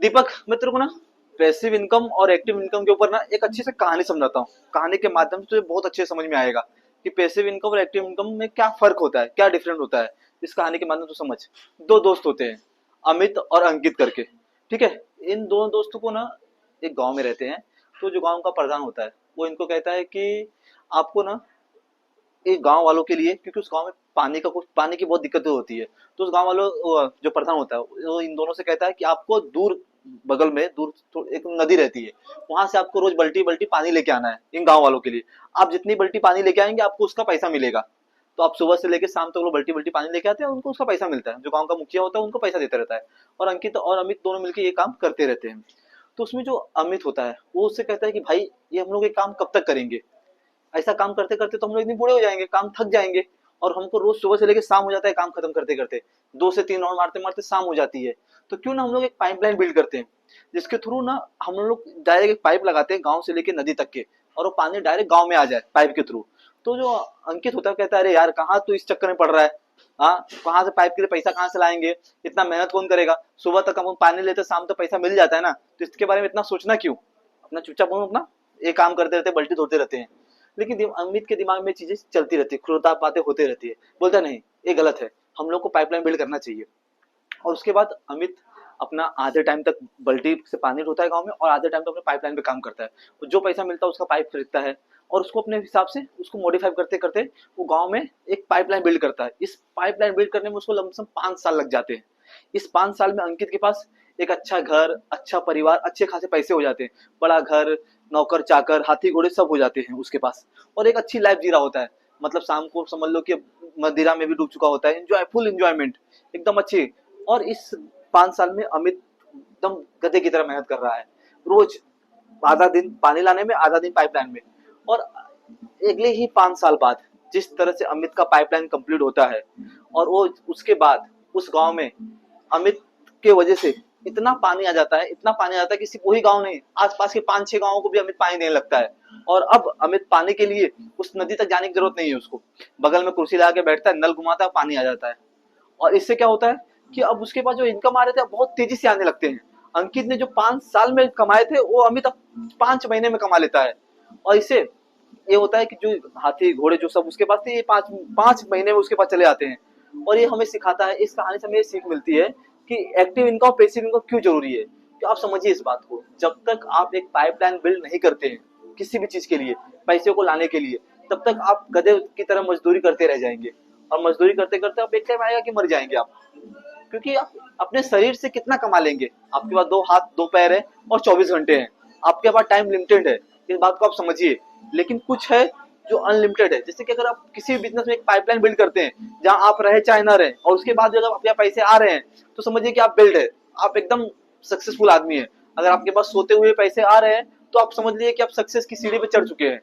दीपक, मैं तेरे को ना पैसिव इनकम और एक्टिव इनकम के ऊपर ना एक अच्छी सी कहानी समझाता हूँ। कहानी के माध्यम से तुझे बहुत अच्छे से समझ में आएगा कि पैसिव इनकम और एक्टिव इनकम में क्या फर्क होता है, क्या डिफरेंट होता है। इस कहानी के माध्यम से समझ। दो दोस्त होते हैं, अमित और अंकित करके। ठीक है। इन दोनों दोस्तों को ना एक गांव में रहते हैं। तो जो गांव का प्रधान होता है वो इनको कहता है कि आपको ना एक गांव वालों के लिए, क्योंकि उस गांव में पानी की बहुत दिक्कतें होती है। तो उस गांव वालों जो प्रधान होता है वो इन दोनों से कहता है कि आपको दूर, बगल में दूर एक नदी रहती है, वहां से आपको रोज बल्टी बल्टी पानी लेके आना है इन गांव वालों के लिए। आप जितनी बल्टी पानी लेके आएंगे आपको उसका पैसा मिलेगा। तो आप सुबह से लेकर शाम तक लोग बल्टी बल्टी पानी लेके आते हैं, उनको उसका पैसा मिलता है। जो गांव का मुखिया होता है उनको पैसा देता रहता है। और अंकित और अमित दोनों मिलकर ये काम करते रहते हैं। तो उसमें जो अमित होता है वो उससे कहता है कि भाई ये हम लोग ये काम कब तक करेंगे, ऐसा काम करते करते तो हम लोग एक दिन बूढ़े हो जाएंगे, काम थक जाएंगे। और हमको रोज सुबह से लेकर शाम हो जाता है काम खत्म करते करते, 2 से 3 राउंड मारते मारते शाम हो जाती है। तो क्यों ना हम लोग एक पाइपलाइन बिल्ड करते हैं, जिसके थ्रू ना हम लोग डायरेक्ट एक पाइप लगाते हैं गांव से लेकर नदी तक के, और वो पानी डायरेक्ट गांव में आ जाए पाइप के थ्रू। तो जो अंकित होता है कहता है अरे यार कहाँ तू इस चक्कर में पड़ रहा है। हाँ, कहाँ से पाइप के लिए पैसा कहाँ से लाएंगे, इतना मेहनत कौन करेगा, सुबह तक हम पानी लेते शाम तक पैसा मिल जाता है ना, तो इसके बारे में इतना सोचना क्यों। अपना चुपचाप हम अपना ये काम करते रहते, बल्टी धोते रहते हैं। लेकिन अमित के दिमाग में चीजें चलती रहती है, खुलता बातें होते रहती है। बोलता नहीं ये गलत है, हम लोग को पाइपलाइन बिल्ड करना चाहिए। और उसके बाद अमित अपना आधे टाइम तक बल्टी से पानी ढोता है गांव में, और आधे टाइम तक अपने पाइपलाइन पे काम करता है। तो जो पैसा मिलता है उसका पाइप खरीदता है, और उसको अपने हिसाब से उसको मॉडिफाई करते करते वो गांव में एक पाइपलाइन बिल्ड करता है। इस पाइपलाइन बिल्ड करने में उसको लमसम 5 साल लग जाते हैं। इस 5 साल में अंकित के पास एक अच्छा घर, अच्छा परिवार, अच्छे खासे पैसे हो जाते हैं। बड़ा घर, नौकर चाकर, हाथी घोड़े सब हो जाते हैं उसके पास। और एक अच्छी लाइफ जी रहा होता है। मतलब शाम को समझ लो कि मदिरा में भी डूब चुका होता है, एंजॉय, फुल एंजॉयमेंट, एकदम अच्छी। और इस 5 साल में अमित एकदम गधे की तरह मेहनत कर रहा है। रोज आधा दिन पानी लाने में, आधा दिन पाइपलाइन में। और अगले ही 5 साल बाद जिस तरह से अमित का पाइपलाइन कंप्लीट होता है, और वो उसके बाद उस गांव में अमित के वजह से इतना पानी आ जाता है, इतना पानी आ जाता है कि सिर्फ वही गांव नहीं, आसपास के 5-6 गांवों को भी अमित पानी देने लगता है। और अब अमित पानी के लिए उस नदी तक जाने की जरूरत नहीं है उसको। बगल में कुर्सी लगा के बैठता है, नल घुमाता है, पानी आ जाता है। और इससे क्या होता है कि अब उसके पास जो इनकम आ रहे थे बहुत तेजी से आने लगते हैं। अंकित ने जो 5 साल में कमाए थे वो अमित अब 5 महीने में कमा लेता है। और इससे ये होता है कि जो हाथी घोड़े जो सब उसके पास थे, ये 5 महीने में उसके पास चले आते हैं। और ये हमें सिखाता है, इस कहानी से हमें सीख मिलती है कि एक्टिव इनकम और पैसिव इनकम क्यों जरूरी है। तो आप समझिए इस बात को, जब तक आप एक पाइपलाइन बिल्ड नहीं करते हैं किसी भी चीज के लिए, पैसे को लाने के लिए, तब तक आप गधे की तरह मजदूरी करते रह जाएंगे। और मजदूरी करते करते आप एक टाइम आएगा कि मर जाएंगे आप। क्योंकि आप अपने शरीर से कितना कमा लेंगे, आपके पास 2 हाथ 2 पैर है और 24 घंटे हैं, आपके पास टाइम लिमिटेड है। इस बात को आप समझिए। लेकिन कुछ है जो अनलिमिटेड है। जैसे कि अगर आप किसी भी बिजनेस में एक पाइपलाइन बिल्ड करते हैं जहां आप रहे चाहे ना रहे, और उसके बाद जब आपके पास पैसे आ रहे हैं, तो समझिए कि आप बिल्ड है, आप एकदम सक्सेसफुल आदमी है। अगर आपके पास सोते हुए पैसे आ रहे हैं तो आप समझ लीजिए कि आप सक्सेस की सीढ़ी पे चढ़ चुके हैं।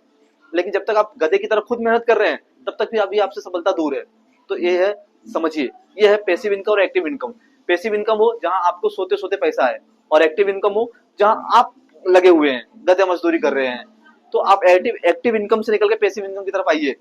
लेकिन जब तक आप गधे की तरह खुद मेहनत कर रहे हैं तब तक भी अभी आपसे सफलता दूर है। तो ये है, समझिए, ये है पैसिव इनकम और एक्टिव इनकम। पैसिव इनकम हो जहां आपको सोते सोते पैसा है, और एक्टिव इनकम हो जहां आप लगे हुए हैं, गधे मजदूरी कर रहे हैं। तो आप एक्टिव एक्टिव इनकम से निकल के पैसिव इनकम की तरफ आइए।